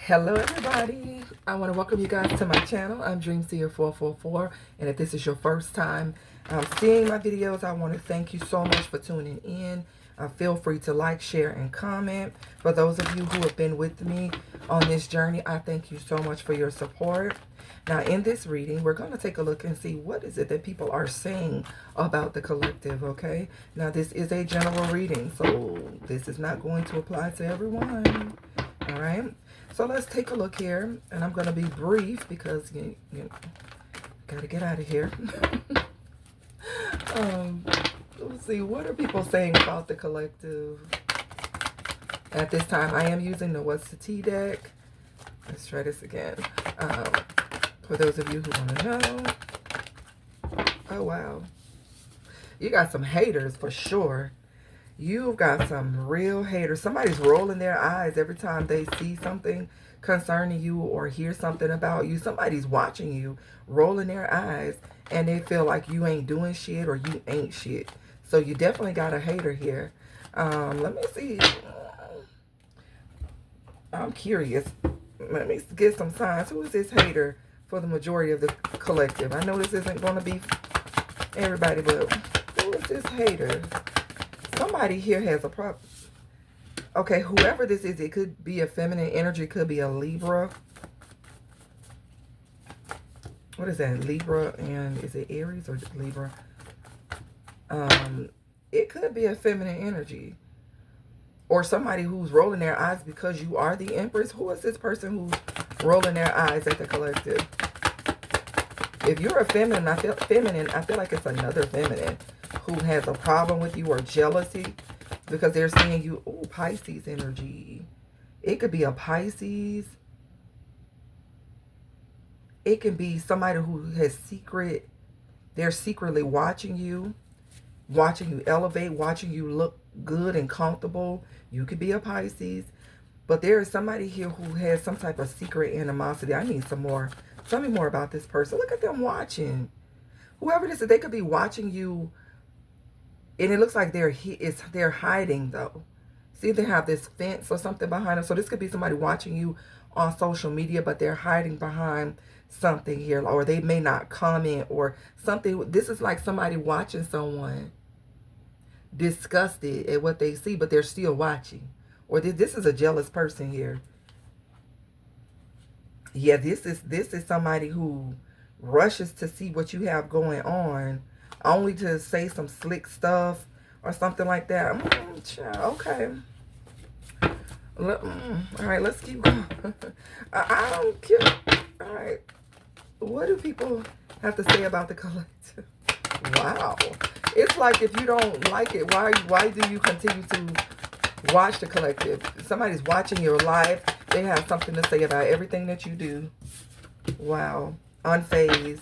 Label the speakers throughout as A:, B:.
A: Hello everybody, I want to welcome you guys to my channel. I'm Dreamseer444, and if this is your first time seeing my videos, I want to thank you so much for tuning in. Feel free to like, share, and comment. For those of you who have been with me on this journey, I thank you so much for your support. Now in this reading, we're going to take a look and see what is it that people are saying about the collective, okay? Now this is a general reading, so this is not going to apply to everyone, all right? So let's take a look here, and I'm going to be brief because you got to get out of here. Let's see, what are people saying about the collective at this time? I am using the What's the Tea deck. Let's try this again. For those of you who want to know. Oh, wow. You got some haters for sure. You've got some real haters. Somebody's rolling their eyes every time they see something concerning you or hear something about you. Somebody's watching you, rolling their eyes, and they feel like you ain't doing shit or you ain't shit. So you definitely got a hater here. Let me see. I'm curious. Let me get some signs. Who is this hater for the majority of the collective? I know this isn't going to be everybody, but who is this hater? Somebody here has a problem. Okay, whoever this is, it could be a feminine energy, it could be a Libra. What is that? Libra, and is it Aries or Libra? It could be a feminine energy. Or somebody who's rolling their eyes because you are the Empress. Who is this person who's rolling their eyes at the collective? If you're a feminine, I feel like it's another feminine who has a problem with you or jealousy because they're seeing you. Oh, Pisces energy. It could be a Pisces. It can be somebody who has they're secretly watching you elevate, watching you look good and comfortable. You could be a Pisces. But there is somebody here who has some type of secret animosity. I need some more. Tell me more about this person. Look at them watching. Whoever this is, they could be watching you. And it looks like they're hiding, though. See, they have this fence or something behind them. So this could be somebody watching you on social media, but they're hiding behind something here. Or they may not comment or something. This is like somebody watching someone disgusted at what they see, but they're still watching. Or this is a jealous person here. Yeah, this is somebody who rushes to see what you have going on, only to say some slick stuff or something like that. Okay. All right, let's keep going. I don't care. All right. What do people have to say about the collective? Wow. It's like if you don't like it, why do you continue to watch the collective? Somebody's watching your life. They have something to say about everything that you do. Wow. Unfazed.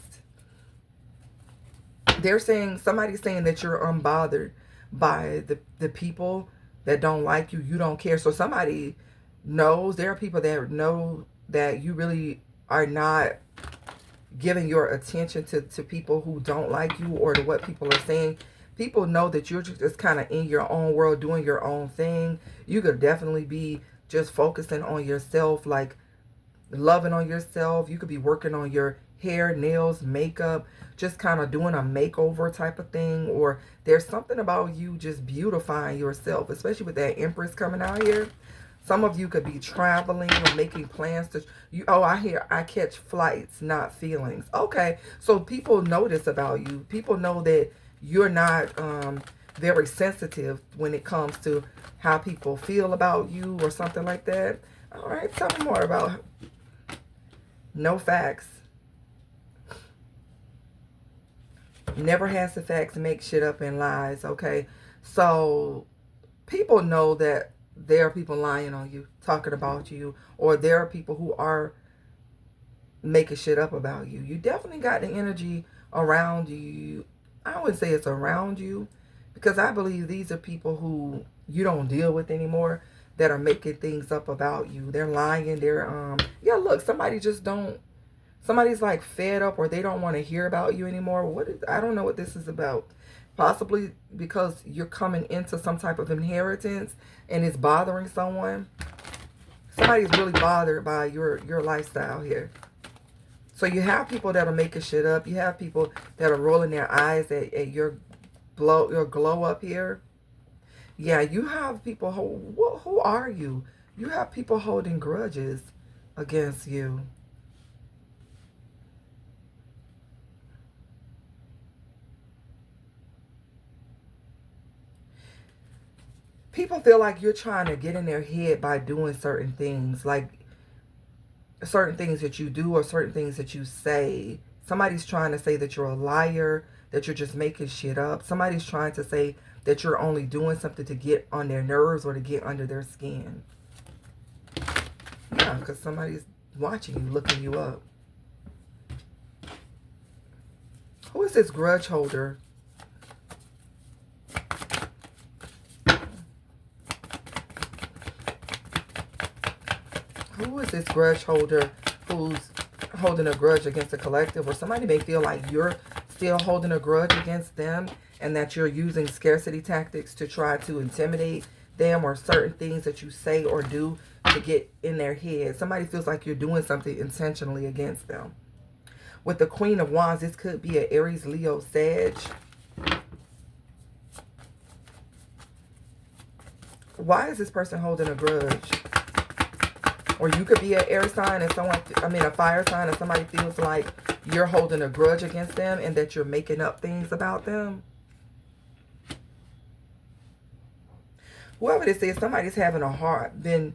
A: They're saying, somebody's saying that you're unbothered by the people that don't like you. You don't care. So somebody knows, there are people that know that you really are not giving your attention to people who don't like you or to what people are saying. People know that you're just kind of in your own world, doing your own thing. You could definitely be just focusing on yourself, like loving on yourself. You could be working on your hair, nails, makeup, just kind of doing a makeover type of thing. Or there's something about you just beautifying yourself, especially with that Empress coming out here. Some of you could be traveling or making plans to I catch flights, not feelings. Okay, so people know this about you. People know that you're not very sensitive when it comes to how people feel about you or something like that. All right, tell me more about no facts. Never has the facts, make shit up and lies. Okay, so people know that there are people lying on you, talking about you, or there are people who are making shit up about you. You definitely got the energy around you. I wouldn't say it's around you, because I believe these are people who you don't deal with anymore that are making things up about you. They're lying. They're yeah, look, somebody's like fed up, or they don't want to hear about you anymore. I don't know what this is about. Possibly because you're coming into some type of inheritance and it's bothering someone. Somebody's really bothered by your lifestyle here. So you have people that are making shit up. You have people that are rolling their eyes at your glow up here. Yeah, you have people who are you? You have people holding grudges against you. People feel like you're trying to get in their head by doing certain things, like certain things that you do or certain things that you say. Somebody's trying to say that you're a liar, that you're just making shit up. Somebody's trying to say that you're only doing something to get on their nerves or to get under their skin. Yeah, because somebody's watching you, looking you up. Who is this grudge holder? Who is this grudge holder who's holding a grudge against a collective? Or somebody may feel like you're still holding a grudge against them and that you're using scarcity tactics to try to intimidate them, or certain things that you say or do to get in their head. Somebody feels like you're doing something intentionally against them. With the Queen of Wands, this could be an Aries, Leo, Sag. Why is this person holding a grudge? Or you could be an air sign and a fire sign, and somebody feels like you're holding a grudge against them and that you're making up things about them. Whoever this is, somebody's having a hard, I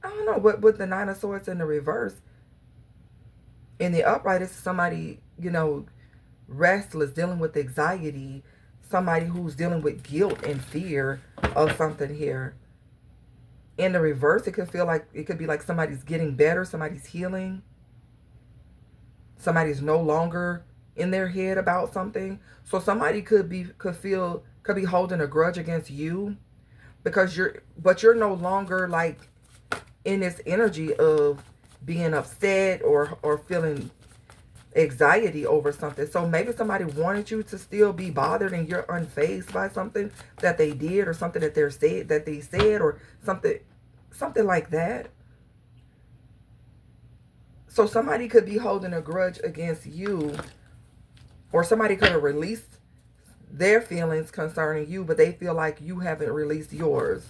A: don't know, with the Nine of Swords in the reverse. In the upright, it's somebody, restless, dealing with anxiety. Somebody who's dealing with guilt and fear of something here. In the reverse, it could be like somebody's getting better, somebody's healing. Somebody's no longer in their head about something. So somebody could be holding a grudge against you because you're no longer like in this energy of being upset or feeling anxiety over something. So maybe somebody wanted you to still be bothered and you're unfazed by something that they did, or something that they said, or something like that. So somebody could be holding a grudge against you, or somebody could have released their feelings concerning you, but they feel like you haven't released yours.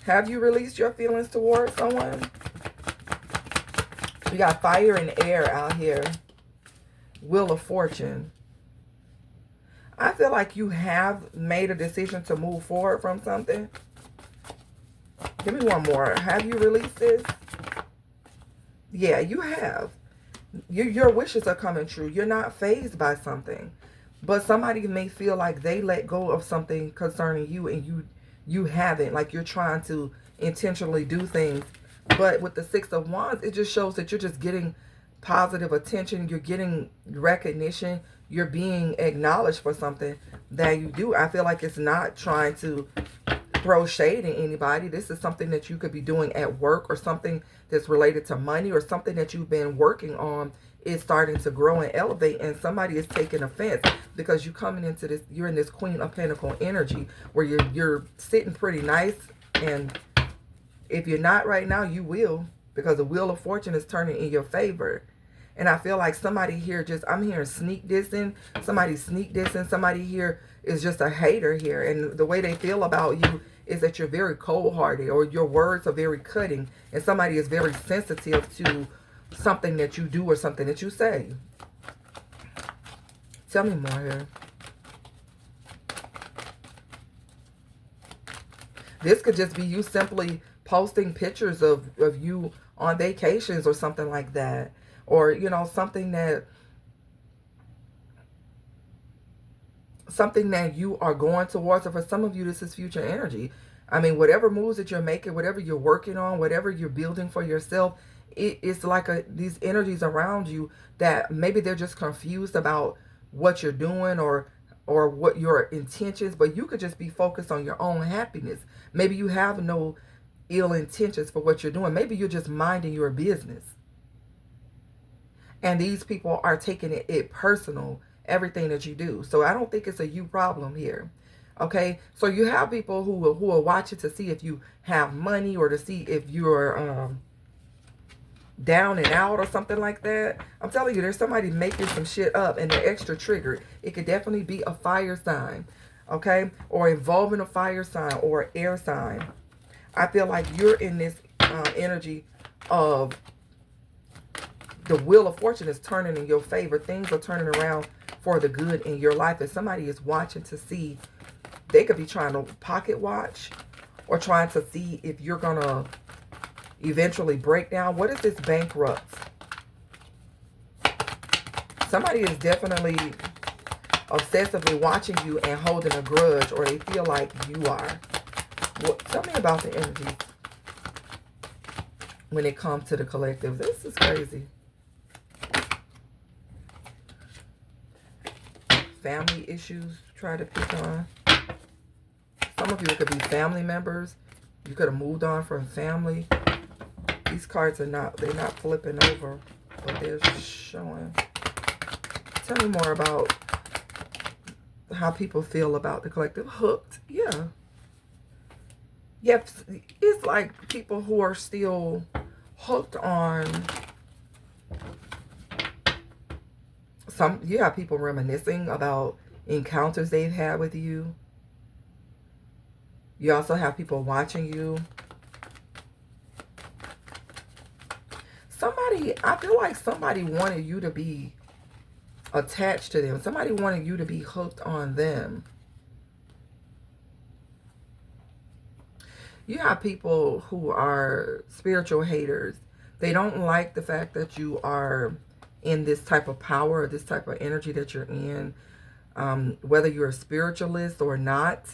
A: Have you released your feelings towards someone? We got fire and air out here. Wheel of Fortune. I feel like you have made a decision to move forward from something. Give me one more. Have you released this? Yeah, you have. Your wishes are coming true. You're not fazed by something. But somebody may feel like they let go of something concerning you and you haven't. Like you're trying to intentionally do things. But with the Six of Wands, it just shows that you're just getting positive attention. You're getting recognition. You're being acknowledged for something that you do. I feel like it's not trying to throw shade in anybody. This is something that you could be doing at work, or something that's related to money, or something that you've been working on is starting to grow and elevate, and somebody is taking offense because you're coming into this, you're in this Queen of Pentacles energy where you're sitting pretty nice, and if you're not right now, you will, because the Wheel of Fortune is turning in your favor. And I feel like somebody here I'm hearing sneak dissing. Somebody's sneak dissing. Somebody here is just a hater here. And the way they feel about you is that you're very cold-hearted, or your words are very cutting. And somebody is very sensitive to something that you do or something that you say. Tell me more here. This could just be you simply posting pictures of you on vacations or something like that. Or, something that you are going towards. Or for some of you, this is future energy. I mean, whatever moves that you're making, whatever you're working on, whatever you're building for yourself, it's like these energies around you that maybe they're just confused about what you're doing or what your intentions, but you could just be focused on your own happiness. Maybe you have no ill intentions for what you're doing. Maybe you're just minding your business. And these people are taking it personal, everything that you do. So I don't think it's a you problem here. Okay, so you have people who are watching to see if you have money, or to see if you're down and out or something like that. I'm telling you, there's somebody making some shit up and they're extra triggered. It could definitely be a fire sign, okay, or involving a fire sign or air sign. I feel like you're in this energy of the wheel of fortune is turning in your favor. Things are turning around for the good in your life, and somebody is watching to see. They could be trying to pocket watch or trying to see if you're going to eventually break down. What is this bankrupt? Somebody is definitely obsessively watching you and holding a grudge, or they feel like you are. Well, tell me about the energy when it comes to the collective. This is crazy. Family issues, try to pick on. Some of you, it could be family members. You could have moved on from family. These cards are not, they're not flipping over, but they're showing. Tell me more about how people feel about the collective. Hooked, yeah. Yep, it's like people who are still hooked on some. You have people reminiscing about encounters they've had with you. You also have people watching you. Somebody, I feel like somebody wanted you to be attached to them. Somebody wanted you to be hooked on them. You have people who are spiritual haters. They don't like the fact that you are in this type of power, or this type of energy that you're in. Whether you're a spiritualist or not,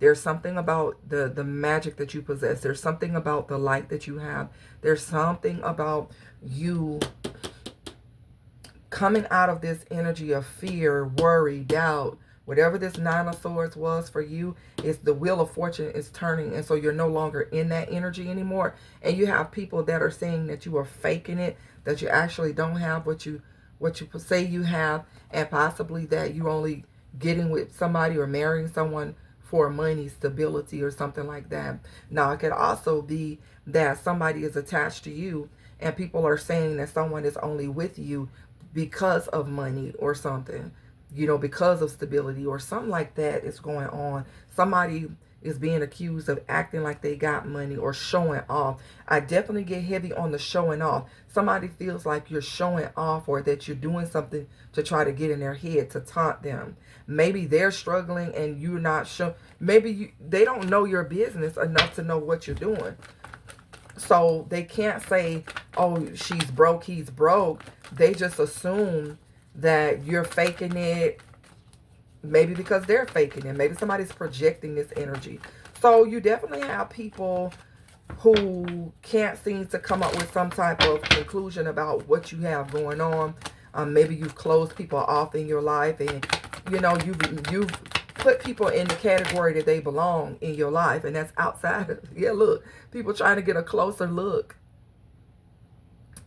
A: there's something about the magic that you possess. There's something about the light that you have. There's something about you coming out of this energy of fear, worry, doubt. Whatever this Nine of Swords was for you, is the wheel of fortune is turning. And so you're no longer in that energy anymore. And you have people that are saying that you are faking it, that you actually don't have what you say you have, and possibly that you're only getting with somebody or marrying someone for money, stability, or something like that. Now, it could also be that somebody is attached to you and people are saying that someone is only with you because of money or something, you know, because of stability or something like that is going on. Somebody is being accused of acting like they got money or showing off. I definitely get heavy on the showing off. Somebody feels like you're showing off, or that you're doing something to try to get in their head, to taunt them. Maybe they're struggling and you're not sure. Maybe they don't know your business enough to know what you're doing. So they can't say, oh, she's broke, he's broke. They just assume that you're faking it. Maybe because they're faking it. Maybe somebody's projecting this energy. So you definitely have people who can't seem to come up with some type of conclusion about what you have going on. Maybe you've closed people off in your life, and you know you've put people in the category that they belong in your life, and that's outside of, yeah, look, people trying to get a closer look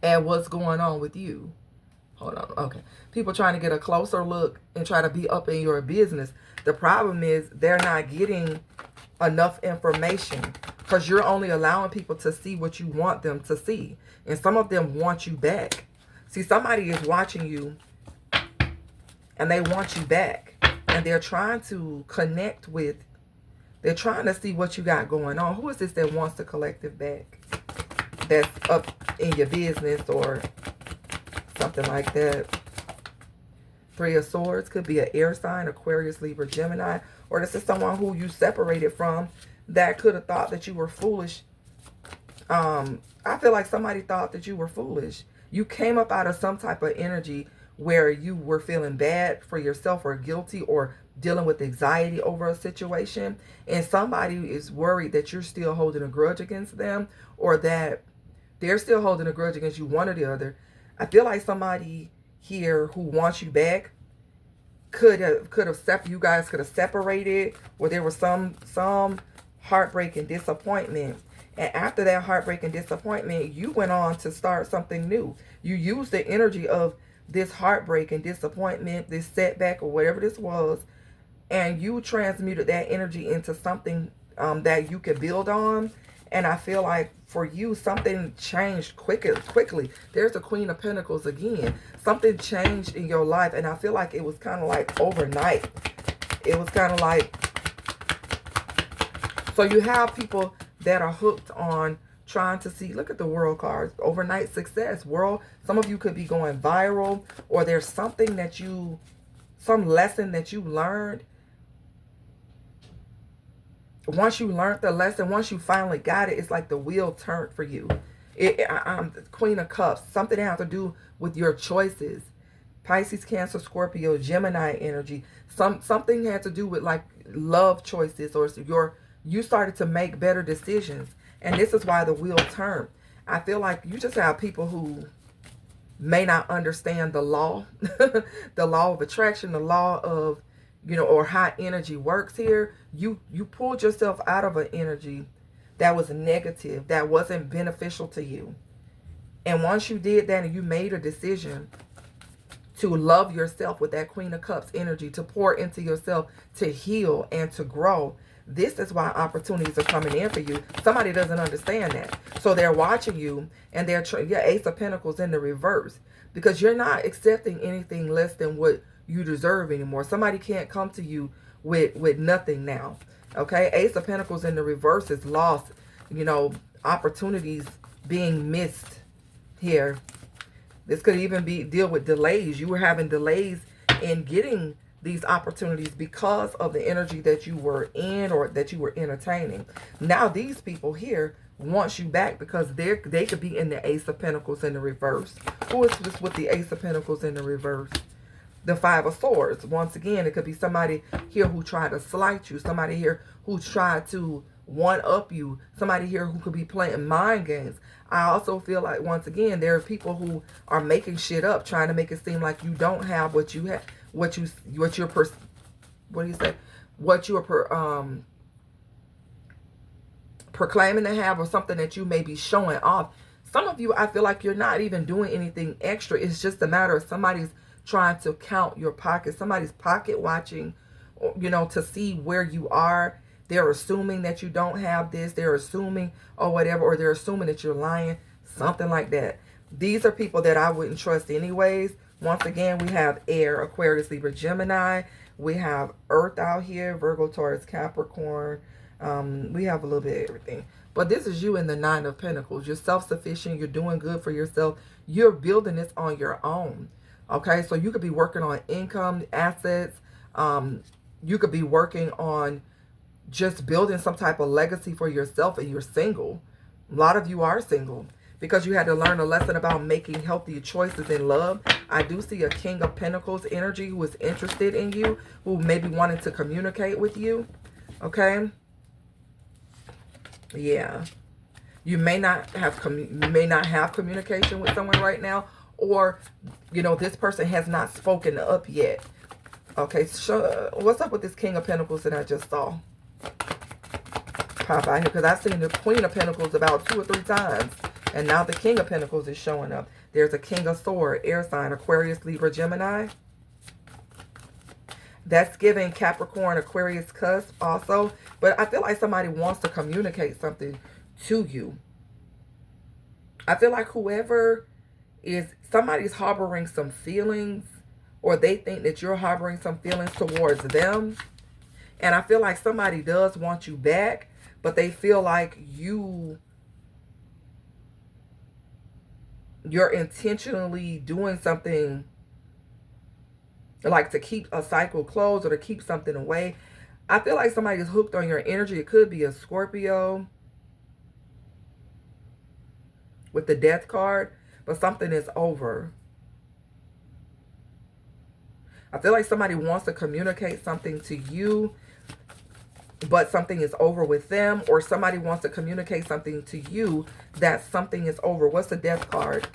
A: at what's going on with you. Hold on, okay. People trying to get a closer look and try to be up in your business. The problem is they're not getting enough information, because you're only allowing people to see what you want them to see. And some of them want you back. See, somebody is watching you and they want you back. And they're trying to connect with, they're trying to see what you got going on. Who is this that wants the collective back? That's up in your business or something like that. Three of Swords could be an air sign, Aquarius, Libra, Gemini. Or this is someone who you separated from that could have thought that you were foolish. I feel like somebody thought that you were foolish. You came up out of some type of energy where you were feeling bad for yourself or guilty or dealing with anxiety over a situation. And somebody is worried that you're still holding a grudge against them, or that they're still holding a grudge against you, one or the other. I feel like somebody here who wants you back could have you guys could have separated, where there was some heartbreak and disappointment. And after that heartbreak and disappointment, you went on to start something new. You used the energy of this heartbreak and disappointment, this setback or whatever this was, and you transmuted that energy into something that you could build on. And I feel like for you, something changed quickly. There's the Queen of Pentacles again. Something changed in your life, and I feel like it was kind of like overnight. It was kind of like, so you have people that are hooked on trying to see, look at the world cards, overnight success, world. Some of you could be going viral, or there's something that you, some lesson that you learned. Once you learned the lesson, once you finally got it, it's like the wheel turned for you. Queen of Cups, something that has to do with your choices. Pisces, Cancer, Scorpio, Gemini energy. Something had to do with like love choices, or you started to make better decisions. And this is why the wheel turned. I feel like you just have people who may not understand the law, the law of attraction, the law of, you know, or how energy works here. You pulled yourself out of an energy that was negative, that wasn't beneficial to you. And once you did that and you made a decision to love yourself with that Queen of Cups energy, to pour into yourself, to heal and to grow, this is why opportunities are coming in for you. Somebody doesn't understand that. So they're watching you, and they're your Ace of Pentacles in the reverse, because you're not accepting anything less than what you deserve anymore. Somebody can't come to you with nothing now. Okay? Ace of Pentacles in the reverse is lost, you know, opportunities being missed here. This could even be deal with delays. You were having delays in getting these opportunities because of the energy that you were in, or that you were entertaining. Now these people here want you back because they could be in the Ace of Pentacles in the reverse. Who is this with the Ace of Pentacles in the reverse? The Five of Swords. Once again, it could be somebody here who tried to slight you. Somebody here who tried to one-up you. Somebody here who could be playing mind games. I also feel like, once again, there are people who are making shit up, trying to make it seem like you don't have what you have, what you're proclaiming to have, or something that you may be showing off. Some of you, I feel like you're not even doing anything extra. It's just a matter of somebody's trying to count your pockets. Somebody's pocket watching, you know, to see where you are. They're assuming that you don't have this. They're assuming, or whatever, or they're assuming that you're lying. Something like that. These are people that I wouldn't trust anyways. Once again, we have air, Aquarius, Libra, Gemini. We have Earth out here, Virgo, Taurus, Capricorn. We have a little bit of everything. But this is you in the Nine of Pentacles. You're self-sufficient. You're doing good for yourself. You're building this on your own. Okay, so you could be working on income, assets. You could be working on just building some type of legacy for yourself, and you're single. A lot of you are single because you had to learn a lesson about making healthy choices in love. I do see a King of Pentacles energy who is interested in you, who maybe wanted to communicate with you. Okay? Yeah. You may not have communication with someone right now, or, you know, this person has not spoken up yet. Okay, so what's up with this King of Pentacles that I just saw pop out here? Because I've seen the Queen of Pentacles about 2 or 3 times, and now the King of Pentacles is showing up. There's a King of Swords, air sign, Aquarius, Libra, Gemini. That's giving Capricorn, Aquarius, cusp also. But I feel like somebody wants to communicate something to you. I feel like whoever is, somebody's harboring some feelings, or they think that you're harboring some feelings towards them. And I feel like somebody does want you back, but they feel like you're intentionally doing something, like to keep a cycle closed or to keep something away. I feel like somebody's hooked on your energy. It could be a Scorpio with the Death card, but something is over. I feel like somebody wants to communicate something to you, but something is over with them, or somebody wants to communicate something to you that something is over. What's the Death card?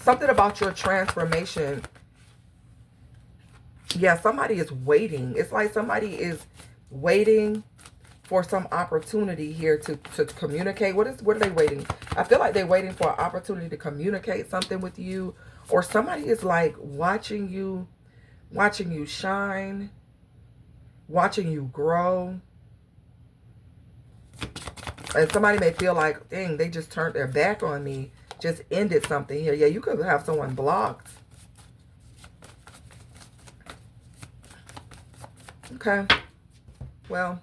A: Something about your transformation. Yeah, somebody is waiting. It's like somebody is waiting for some opportunity here to communicate. What are they waiting? I feel like they're waiting for an opportunity to communicate something with you, or somebody is like watching you shine. watching you grow. And somebody may feel like, dang, they just turned their back on me, just ended something here. Yeah, you could have someone blocked. Okay. Well,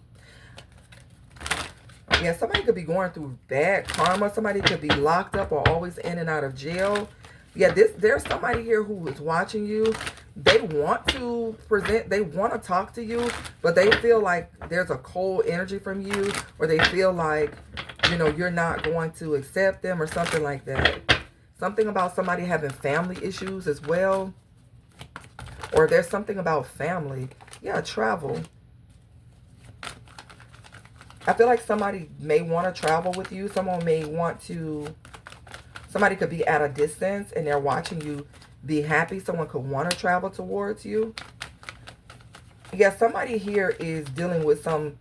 A: yeah, somebody could be going through bad karma. Somebody could be locked up or always in and out of jail. Yeah, there's somebody here who is watching you. They want to present, they want to talk to you, but they feel like there's a cold energy from you, or they feel like, you know, you're not going to accept them or something like that. Something about somebody having family issues as well. Or there's something about family. Yeah, travel. I feel like somebody may want to travel with you. Someone may want to, somebody could be at a distance and they're watching you be happy. Someone could want to travel towards you. Yeah, somebody here is dealing with some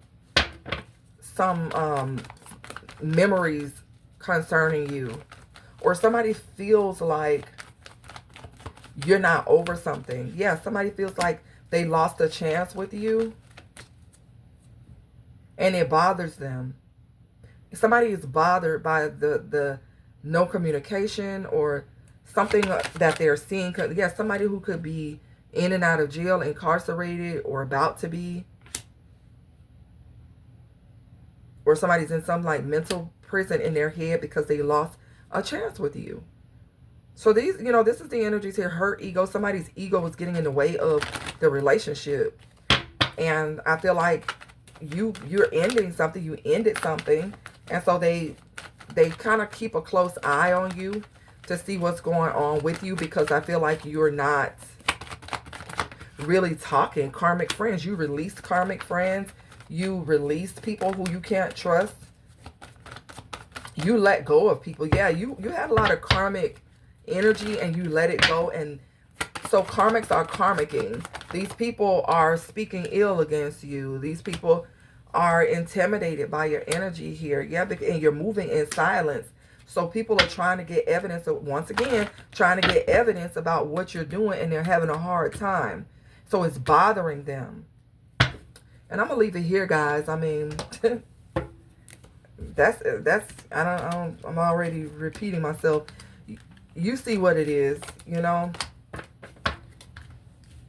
A: memories concerning you. Or somebody feels like you're not over something. Yeah, somebody feels like they lost a chance with you. And it bothers them. Somebody is bothered by the no communication or something that they're seeing. Yeah, somebody who could be in and out of jail, incarcerated, or about to be. Or somebody's in some like mental prison in their head because they lost a chance with you. So these, you know, this is the energies here. Hurt ego. Somebody's ego is getting in the way of the relationship. And I feel like you're ending something. You ended something. And so they kind of keep a close eye on you to see what's going on with you, because I feel like you're not really talking. Karmic friends. You released karmic friends. You released people who you can't trust. You let go of people. Yeah, you had a lot of karmic energy and you let it go. And so karmics are karmicking. These people are speaking ill against you. These people are intimidated by your energy here. Yeah, and you're moving in silence. So people are trying to get evidence of, once again, trying to get evidence about what you're doing, and they're having a hard time. So it's bothering them. And I'm gonna leave it here, guys. I mean, that's I'm already repeating myself. You see what it is, you know.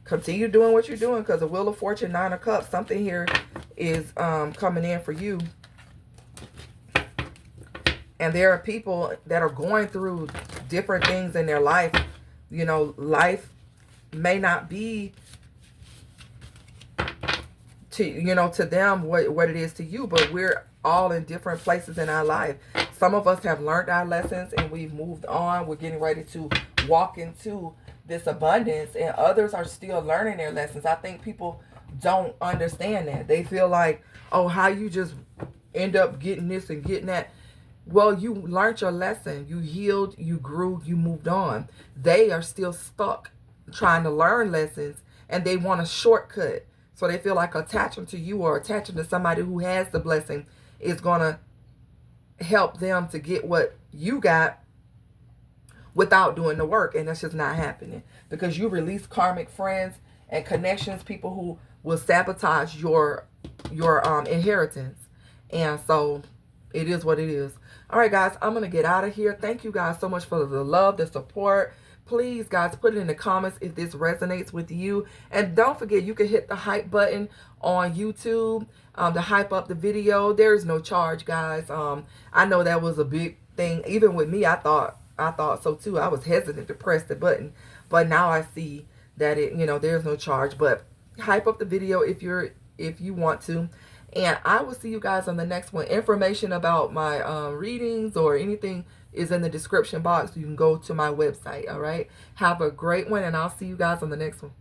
A: Continue doing what you're doing, because the Wheel of Fortune, 9 of Cups, something here is coming in for you. And there are people that are going through different things in their life. You know, life may not be to, you know, to them what it is to you, but we're all in different places in our life. Some of us have learned our lessons and we've moved on. We're getting ready to walk into this abundance, and others are still learning their lessons. I think people don't understand that. They feel like, oh, how you just end up getting this and getting that. Well, you learned your lesson. You healed, you grew, you moved on. They are still stuck trying to learn lessons, and they want a shortcut. So they feel like attaching to you or attaching to somebody who has the blessing is going to help them to get what you got without doing the work. And that's just not happening, because you release karmic friends and connections, people who will sabotage your inheritance. And so it is what it is. All right, guys, I'm going to get out of here. Thank you guys so much for the love, the support. Please, guys, put it in the comments if this resonates with you. And don't forget, you can hit the hype button on YouTube to hype up the video. There is no charge, guys. I know that was a big thing. Even with me, I thought so too. I was hesitant to press the button. But now I see that it, you know, there's no charge. But hype up the video if you want to. And I will see you guys on the next one. Information about my readings or anything is in the description box. You can go to my website, all right? Have a great one, and I'll see you guys on the next one.